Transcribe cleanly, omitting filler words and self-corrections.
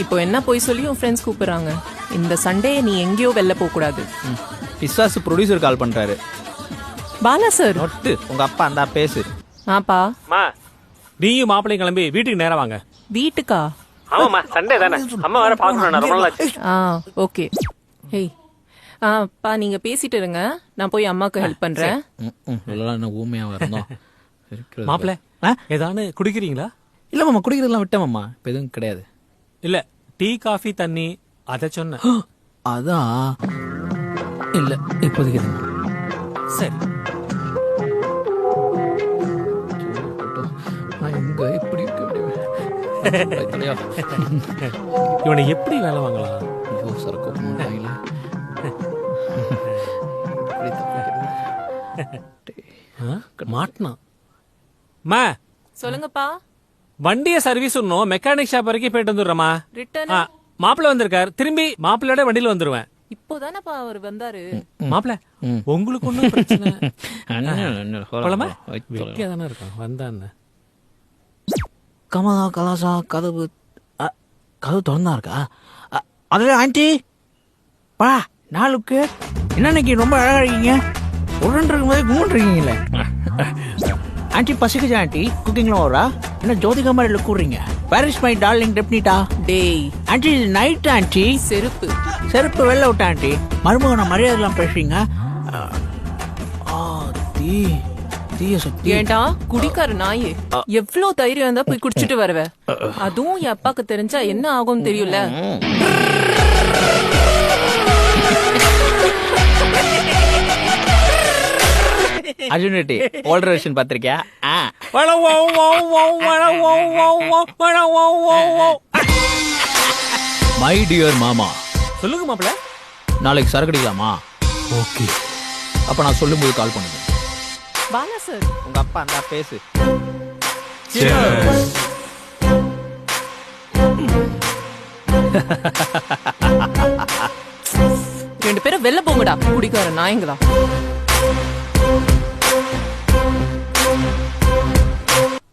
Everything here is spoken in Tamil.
இப்போ என்ன போய் சொல்லி உன் ஃப்ரெண்ட்ஸ் கூப்பிடுறாங்க. இந்த சண்டே நீ எங்கேயோ வெளில போக கூடாது. பிசாசு ப்ரொடியூசர் கால் பண்றாரு. பாலா சார். நொட்டு உங்க அப்பா அந்த பேசு. ஆப்பா மா நீயும் மாப்பிள்ளையும் கிளம்பி வீட்டுக்கு நேரா வாங்க. வீட்டுக்கா? ஆமாம்மா சண்டே தானே, அம்மா வேற பார்க்கணும் ரொம்ப நாள். ஓகே. ஹேய் பா நீங்க பேசிட்டு இருங்க, நான் போய் அம்மாக்கு ஹெல்ப் பண்றேன். ஊமையா வரணும். மாப்பிள்ள ஏதானு குடிக்கிறீங்களா? இல்ல மாமா, குடிக்கிறதுலாம் விட்டேன் மாமா, இப்ப எதுவும் கிடையாது. இல்ல டீ காஃபி தண்ணி அத சொன்ன. அதான் இல்ல இப்போதைக்கு எதுவும். சரி எங்க இப்படி இவனை எப்படி வேலை வாங்கலாம்? ஐயோ சரக்கு மாட்டினான். மா சொல்லுங்கப்பா. வண்டிய சர்வீஸ் ஒன்னும் மெக்கானிக் ஷாப் வரைக்கும் போயிட்டு வந்துடுறமா. ரிட்டர்ன் மாப்பிள்ள வந்திருக்காரு, திரும்பி மாப்பிள்ளையோட வண்டியில வந்துருவேன். இப்போதானப்பா அவர் வந்தாரு. மாப்பிள்ள உங்களுக்கு ஒண்ணும் பிரச்சனை வெட்டியா தானே இருக்கான், வந்தான்னு. கமலா கலாசா கதவு கதவு திறந்தா இருக்கா? அதுல ஆண்டி பா நாளுக்கு என்னன்னைக்கு ரொம்ப அழகா இருக்கீங்க. உடனே இருக்கும் போது கும்பிட்டுருக்கீங்களே ஆண்டி. பசிக்குச்சா ஆண்டி? குக்கிங்லாம் வரா? என்ன ஜோதிகா மாதிரி கூடுறீங்க? Paris my darling definitely. டேய் ஆண்டி நைட் ஆண்டி. செருப்பு செருப்பு வெளில விட்டா ஆண்டி. மருமகனை மரியாதைலாம் பேசுறீங்க. தீய சக்தி. ஏண்டா குடிக்கார நாயே, எவ்ளோ தைரியம் இருந்தா போய் குடிச்சிட்டு வருவ. அதுவும் என் அப்பாக்கு தெரிஞ்சா என்ன ஆகும் தெரியும்ல. அர்ஜுனிட்டி ஓல்டர் வெர்ஷன் பாத்திருக்கியா? மை டியர் மாமா. சொல்லுங்க மாப்பிள்ள. நாளைக்கு சரக்கு அடிக்கலாமா? ஓகே, அப்ப நான் சொல்லும்போது கால் பண்ணுங்க. பாலா சார். உங்க அப்பா அந்த பேசு. ரெண்டு பேரும் வெளில போங்கடா குடிக்கார நாயங்களா.